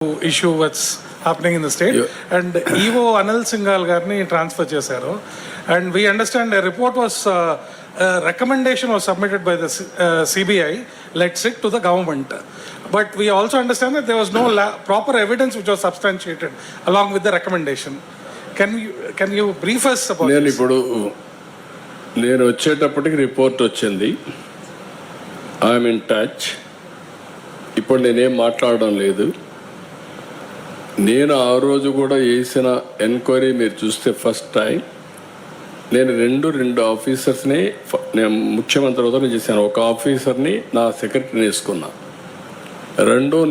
issue what's happening in the state. Yeah. And EO Anil Singhal garni transfer chesaru, and we understand a report was a recommendation was submitted by the CBI led SIT to the government, but we also understand that there was no proper evidence which was substantiated along with the recommendation. Can you brief us about this? నేను వచ్చేటప్పటికి report వచ్చింది. I'm in touch. ఇప్పుడు నేనేం మాట్లాడడం లేదు. నేను ఆ రోజు కూడా చేసిన ఎంక్వైరీ మీరు చూస్తే ఫస్ట్ టైం నేను రెండు ఆఫీసర్స్ని నేను ముఖ్యమంత్రి వద్ద చేశాను. ఒక ఆఫీసర్ని నా సెక్రటరీని వేసుకున్నా.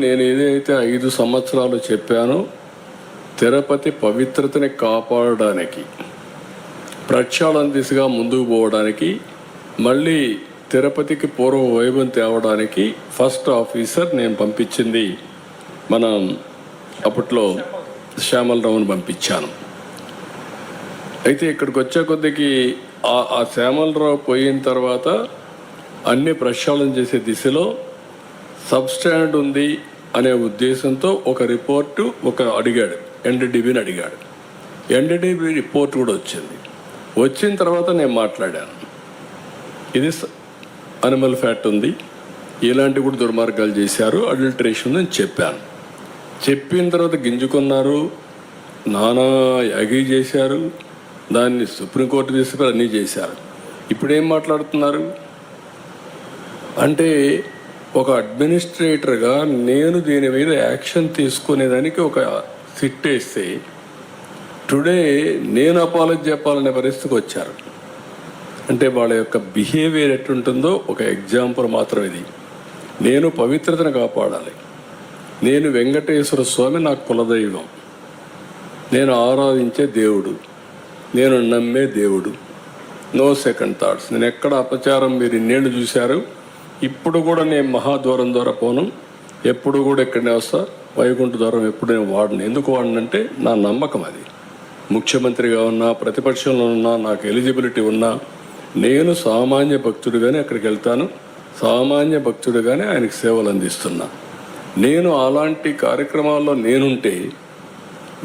నేను ఏదైతే 5 సంవత్సరాలు చెప్పానో తిరుపతి పవిత్రతని కాపాడడానికి, ప్రక్షాళన దిశగా ముందుకు పోవడానికి, మళ్ళీ తిరుపతికి పూర్వ వైభవం తేవడానికి ఫస్ట్ ఆఫీసర్ నేను పంపించింది మనం అప్పట్లో శ్యామలరావుని పంపించాను. అయితే ఇక్కడికి వచ్చే కొద్దికి ఆ శ్యామలరావు పోయిన తర్వాత అన్ని ప్రక్షాళన చేసే దిశలో సబ్స్టాండ్ ఉంది అనే ఉద్దేశంతో ఒక రిపోర్టు అడిగాడు, ఎన్డీడీబీని అడిగాడు. ఎన్డీడీబీ రిపోర్ట్ కూడా వచ్చిన తర్వాత నేను మాట్లాడాను. ఇది అనిమల్ ఫ్యాట్ ఉంది, ఇలాంటి కూడా దుర్మార్గాలు చేశారు, అడల్టరేషన్ అని చెప్పాను. చెప్పిన తర్వాత గింజుకున్నారు, నానా యాగి చేశారు, దాన్ని సుప్రీంకోర్టు తీసుకుని అన్నీ చేశారు. ఇప్పుడేం మాట్లాడుతున్నారు అంటే, ఒక అడ్మినిస్ట్రేటర్గా నేను దీని మీద యాక్షన్ తీసుకునేదానికి ఒక సిట్ వేస్తే టుడే నేను అపాలజీ చెప్పాలనే పరిస్థితికి వచ్చారు. అంటే వాళ్ళ యొక్క బిహేవియర్ ఎట్టుంటుందో ఒక ఎగ్జాంపుల్ మాత్రం ఇది. నేను పవిత్రతను కాపాడాలి. నేను వెంకటేశ్వర స్వామి నాకు కులదైవం, నేను ఆరాధించే దేవుడు, నేను నమ్మే దేవుడు. No second thoughts. నేను ఎక్కడ అపచారం మీరు ఇన్నేళ్ళు చూశారు. ఇప్పుడు కూడా నేను మహాద్వారం ద్వారా పోను, ఎప్పుడు కూడా ఇక్కడనే వస్తా. వైకుంఠ ద్వారం ఎప్పుడు నేను వాడను. ఎందుకు వాడనంటే నా నమ్మకం అది. ముఖ్యమంత్రిగా ఉన్నా, ప్రతిపక్షంలో ఉన్నా, నాకు ఎలిజిబిలిటీ ఉన్నా, నేను సామాన్య భక్తుడిగానే అక్కడికి వెళ్తాను. సామాన్య భక్తుడిగానే ఆయనకు సేవలు అందిస్తున్నా. నేను అలాంటి కార్యక్రమాల్లో నేనుంటే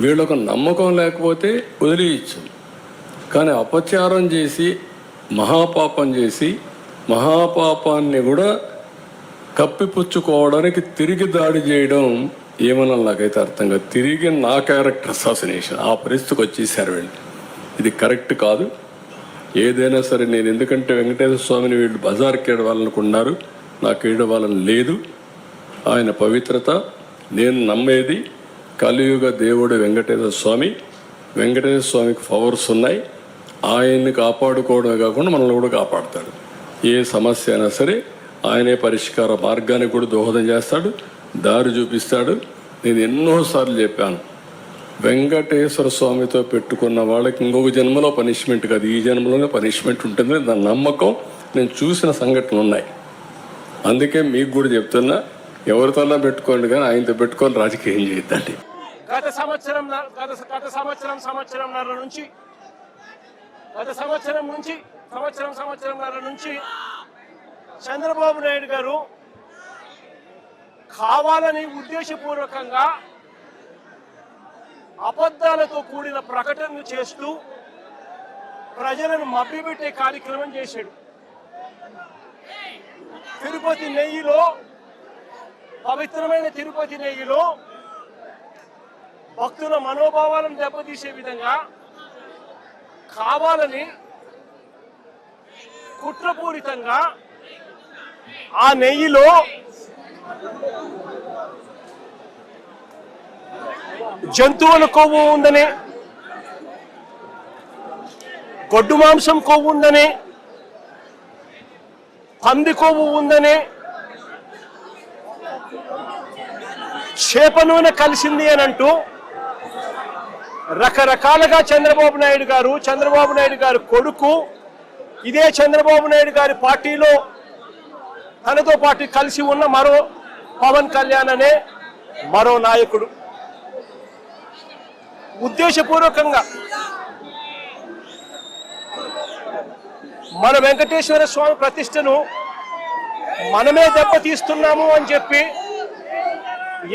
వీళ్ళొక నమ్మకం లేకపోతే వదిలేయచ్చు. కానీ అపచారం చేసి మహాపాపం చేసి మహాపాపాన్ని కూడా కప్పిపుచ్చుకోవడానికి తిరిగి దాడి చేయడం ఏమన్నా నాకైతే అర్థం కాదు. తిరిగి నా క్యారెక్టర్ అసాసినేషన్ ఆ పరిస్థితికి వచ్చేసారు వీళ్ళు. ఇది కరెక్ట్ కాదు. ఏదైనా సరే నేను, ఎందుకంటే వెంకటేశ్వర స్వామిని వీళ్ళు బజార్కి ఏడవాలనుకున్నారు, నాకు ఏడవాలని లేదు. ఆయన పవిత్రత, నేను నమ్మేది కలియుగ దేవుడు వెంకటేశ్వర స్వామి. వెంకటేశ్వర స్వామికి పవర్స్ ఉన్నాయి. ఆయన్ని కాపాడుకోవడమే కాకుండా మనల్ని కూడా కాపాడుతాడు. ఏ సమస్య అయినా సరే ఆయనే పరిష్కార మార్గానికి కూడా దోహదం చేస్తాడు, దారి చూపిస్తాడు. నేను ఎన్నోసార్లు చెప్పాను, వెంకటేశ్వర స్వామితో పెట్టుకున్న వాళ్ళకి ఇంకొక జన్మలో పనిష్మెంట్ కాదు, ఈ జన్మలోనే పనిష్మెంట్ ఉంటుంది. దాని నమ్మకం నేను చూసిన సంఘటనలు ఉన్నాయి. అందుకే మీకు కూడా చెప్తున్నా, ఎవరితోనా పెట్టుకోండి కానీ ఆయనతో పెట్టుకొని రాజకీయం చేయొద్దండి. గత సంవత్సరంన్నర నుంచి చంద్రబాబు నాయుడు గారు కావాలని ఉద్దేశపూర్వకంగా అబద్ధాలతో కూడిన ప్రకటనలు చేస్తూ ప్రజలను మభ్యపెట్టే కార్యక్రమం చేశాడు. తిరుపతి నెయ్యిలో, పవిత్రమైన తిరుపతి నెయ్యిలో భక్తుల మనోభావాలను దెబ్బతీసే విధంగా కావాలని కుట్రపూరితంగా ఆ నెయ్యిలో జంతువుల కొవ్వు ఉందని, గొడ్డు మాంసం కొవ్వు ఉందని, పంది కొవ్వు ఉందని, చేప నూనె కలిసింది అని అంటూ రకరకాలుగా చంద్రబాబు నాయుడు గారు కొడుకు, ఇదే చంద్రబాబు నాయుడు గారి పార్టీలో తనతో పాటు కలిసి ఉన్న మరో పవన్ కళ్యాణ్ అనే మరో నాయకుడు ఉద్దేశపూర్వకంగా మన వెంకటేశ్వర స్వామి ప్రతిష్టను మనమే దెబ్బతీస్తున్నాము అని చెప్పి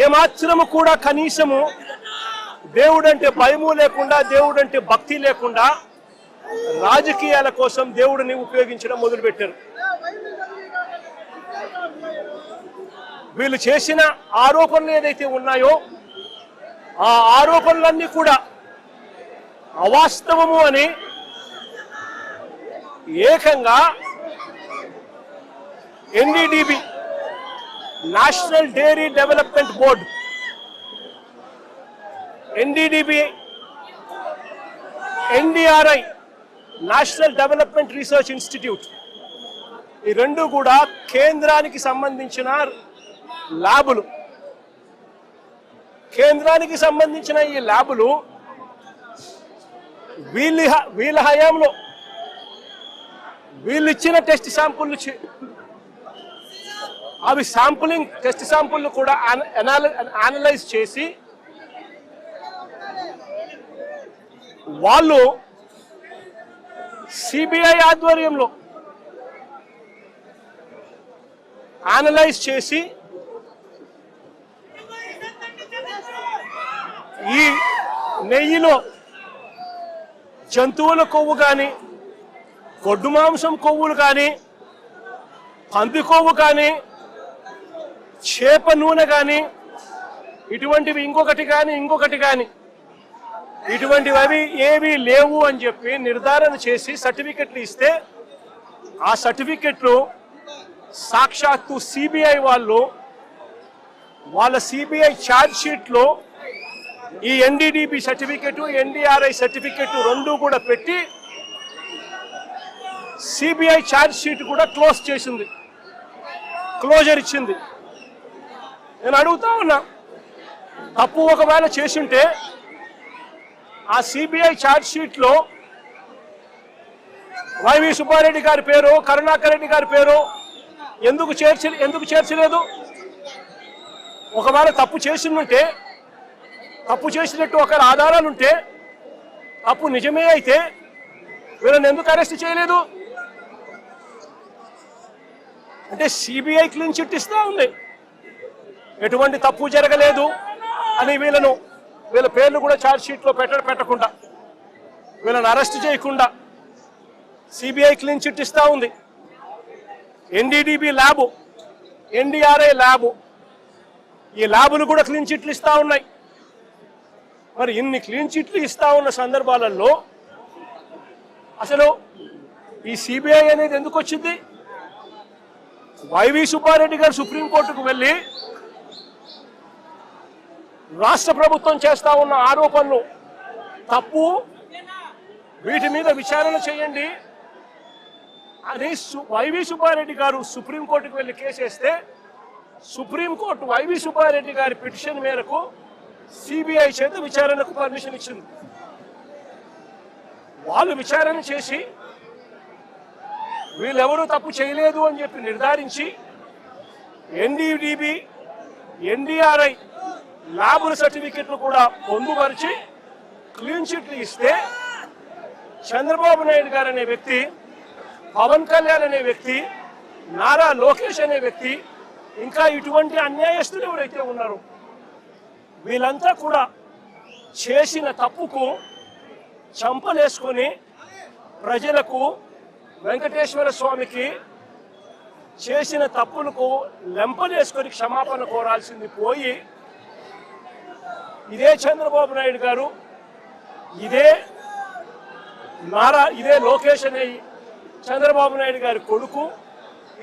ఏమాత్రము కూడా కనీసము దేవుడంటే భయము లేకుండా, దేవుడంటే భక్తి లేకుండా రాజకీయాల కోసం దేవుడిని ఉపయోగించడం మొదలుపెట్టారు. వీళ్ళు చేసిన ఆరోపణలు ఏదైతే ఉన్నాయో ఆ ఆరోపణలన్నీ కూడా అవాస్తవము అని ఏకంగా NDDB national dairy development board, NDDB, NDRI national development research institute, ఈ రెండు కూడా కేంద్రానికి సంబంధించిన ల్యాబులు. కేంద్రానికి సంబంధించిన ఈ ల్యాబులు వీళ్ళ హయాంలో వీళ్ళు ఇచ్చిన టెస్ట్ శాంపుల్, అవి శాంపులింగ్ టెస్ట్ శాంపుల్ కూడా అనలైజ్ చేసి వాళ్ళు సిబిఐ ఆధ్వర్యంలో అనలైజ్ చేసి ఈ నెయ్యిలో జంతువుల కొవ్వు కానీ, గొడ్డు మాంసం కొవ్వులు కానీ, పంది కొవ్వు కానీ, చేప నూనె కానీ, ఇటువంటివి ఇంకొకటి కానీ ఇటువంటివి అవి ఏవి లేవు అని చెప్పి నిర్ధారణ చేసి సర్టిఫికెట్లు ఇస్తే ఆ సర్టిఫికెట్లు సాక్షాత్తు సిబిఐ వాళ్ళ సిబిఐ ఛార్జ్ షీట్లో ఈ ఎన్డీడీబీ సర్టిఫికెట్, ఎన్డీఆర్ఐ సర్టిఫికెట్ రెండు కూడా పెట్టి సిబిఐ ఛార్జ్ షీట్ కూడా క్లోజర్ ఇచ్చింది. నేను అడుగుతా ఉన్నా, తప్పు ఒకవేళ చేసుంటే ఆ సిబిఐ ఛార్జ్ షీట్లో వైవి సుబ్బారెడ్డి గారి పేరు, కరుణాకర్ రెడ్డి గారి పేరు ఎందుకు చేర్చలేదు? ఒకవేళ తప్పు చేసినట్టు ఒక ఆధారాలుంటే, తప్పు నిజమే అయితే వీళ్ళని ఎందుకు అరెస్ట్ చేయలేదు? అంటే సిబిఐ క్లీన్ చిట్ ఇస్తా ఉంది, ఎటువంటి తప్పు జరగలేదు అని వీళ్ళ పేర్లు కూడా ఛార్జ్ షీట్లో పెట్టకుండా, వీళ్ళని అరెస్ట్ చేయకుండా సిబిఐ క్లీన్ చిట్ ఇస్తా ఉంది. ఎన్డీడీబీ ల్యాబు, ఎన్డీఆర్ఐ ల్యాబు, ఈ ల్యాబులు కూడా క్లీన్ చిట్లు ఇస్తా ఉన్నాయి. మరి ఇన్ని క్లీన్ చిట్లు ఇస్తా ఉన్న సందర్భాలలో అసలు ఈ సిబిఐ అనేది ఎందుకు వచ్చింది? వైవి సుబ్బారెడ్డి గారు సుప్రీంకోర్టుకు వెళ్ళి రాష్ట్ర ప్రభుత్వం చేస్తా ఉన్న ఆరోపణలు తప్పు, వీటి మీద విచారణ చేయండి అని వైవి సుబ్బారెడ్డి గారు సుప్రీంకోర్టుకు వెళ్ళి కేసేస్తే సుప్రీంకోర్టు వైవి సుబ్బారెడ్డి గారి పిటిషన్ మేరకు సిబిఐ చేత విచారణకు పర్మిషన్ ఇచ్చింది. వాళ్ళు విచారణ చేసి వీళ్ళెవరూ తప్పు చేయలేదు అని చెప్పి నిర్ధారించి ఎన్డీడీబీ, ఎన్డీఆర్ఐ ల్యాబుల సర్టిఫికెట్లు కూడా పొందుపరిచి క్లీన్ చిట్లు ఇస్తే చంద్రబాబు నాయుడు గారు అనే వ్యక్తి, పవన్ కళ్యాణ్ అనే వ్యక్తి, నారా లోకేష్ అనే వ్యక్తి, ఇంకా ఇటువంటి అన్యాయస్తులు ఎవరైతే ఉన్నారో వీళ్ళంతా కూడా చేసిన తప్పుకు చంపలేసుకొని ప్రజలకు, వెంకటేశ్వర స్వామికి చేసిన తప్పులకు లెంపలేసుకొని క్షమాపణ కోరాల్సింది పోయి ఇదే చంద్రబాబు నాయుడు గారు, ఇదే లోకేష్ అనే చంద్రబాబు నాయుడు గారి కొడుకు,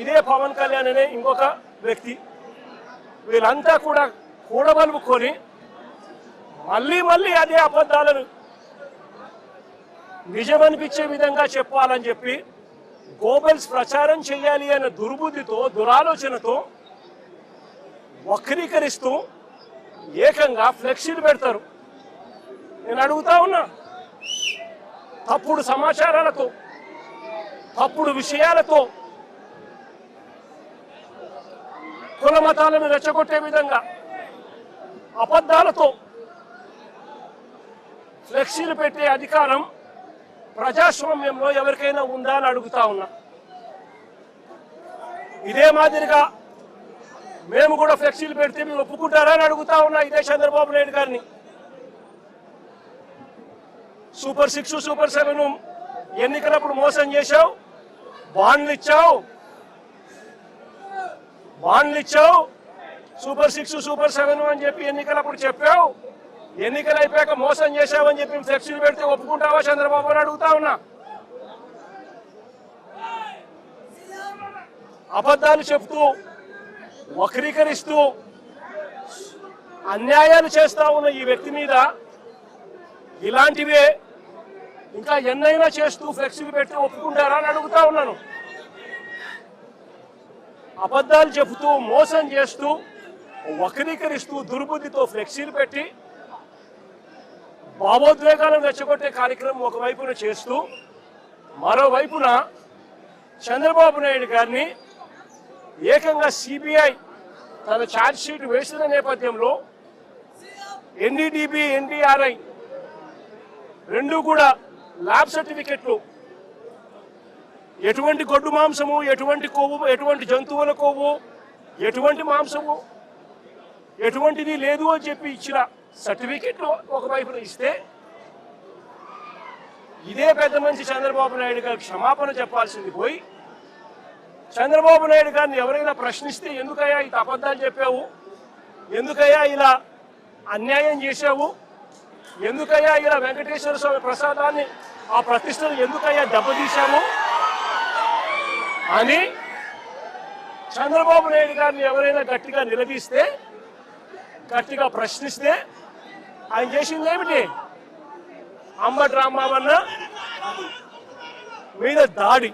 ఇదే పవన్ కళ్యాణ్ అనే ఇంకొక వ్యక్తి, వీళ్ళంతా కూడా కూడబలుపుకొని మళ్ళీ అదే అబద్ధాలను నిజమనిపించే విధంగా చెప్పాలని చెప్పి గోబెల్స్ ప్రచారం చేయాలి అనే దుర్బుద్ధితో, దురాలోచనతో వక్రీకరిస్తూ ఏకంగా ఫ్లెక్సీలు పెడతారు. నేను అడుగుతా ఉన్నా, తప్పుడు సమాచారాలతో, తప్పుడు విషయాలతో, కుల మతాలను రెచ్చగొట్టే విధంగా అబద్ధాలతో ఫ్లెక్సీలు పెట్టే అధికారం ప్రజాస్వామ్యంలో ఎవరికైనా ఉందా అని అడుగుతా ఉన్నా. ఇదే మాదిరిగా మేము కూడా ఫ్లెక్సీలు పెడితే మీరు ఒప్పుకుంటారా అని అడుగుతా ఉన్నా ఇదే చంద్రబాబు నాయుడు గారిని. సూపర్ 6 సూపర్ 7 ఎన్నికలప్పుడు మోసం చేశావు, బాండ్లు ఇచ్చావు, సూపర్ 6 సూపర్ 7 అని చెప్పి ఎన్నికలప్పుడు చెప్పావు. ఎన్నికలు అయిపోయాక మోసం చేశావని చెప్పి ఫ్లెక్సీలు పెడితే ఒప్పుకుంటావా చంద్రబాబు అని అడుగుతా ఉన్నా. అబద్ధాలు చెప్తూ వక్రీకరిస్తూ అన్యాయాలు చేస్తా ఉన్న ఈ వ్యక్తి మీద ఇలాంటివే ఇంకా ఎన్నైనా చేస్తూ ఫ్లెక్సీలు పెట్టి ఒప్పుకుంటారా అని అడుగుతా ఉన్నాను. అబద్ధాలు చెబుతూ మోసం చేస్తూ వక్రీకరిస్తూ దుర్బుద్ధితో ఫ్లెక్సీలు పెట్టి భావోద్వేగాలను రెచ్చగొట్టే కార్యక్రమం ఒకవైపున చేస్తూ మరోవైపున చంద్రబాబు నాయుడు గారిని ఏకంగా సిబిఐ తన ఛార్జ్ షీట్ వేసిన నేపథ్యంలో ఎన్డీడీబీ ఎన్డీఆర్ఐ రెండు కూడా ల్యాబ్ సర్టిఫికెట్లు ఎటువంటి గొడ్డు మాంసము, ఎటువంటి కొవ్వు, ఎటువంటి జంతువుల కొవ్వు, ఎటువంటి మాంసము ఎటువంటిది లేదు అని చెప్పి ఇచ్చిన సర్టిఫికెట్లు ఒకవైపున ఇస్తే ఇదే పెద్ద మనిషి చంద్రబాబు నాయుడు గారికి క్షమాపణ చెప్పాల్సింది పోయి చంద్రబాబు నాయుడు గారిని ఎవరైనా ప్రశ్నిస్తే ఎందుకయ్యా ఇంత అబద్ధాలు చెప్పావు, ఎందుకయ్యా ఇలా అన్యాయం చేశావు, ఎందుకయ్యా ఇలా వెంకటేశ్వర స్వామి ప్రసాదాన్ని ఆ ప్రతిష్టను ఎందుకయ్యా దెబ్బతీశాము అని చంద్రబాబు నాయుడు గారిని ఎవరైనా గట్టిగా నిలదీస్తే, గట్టిగా ప్రశ్నిస్తే ఆయన చేసింది ఏమిటి? అంబటి రాంబాబు మీద దాడి.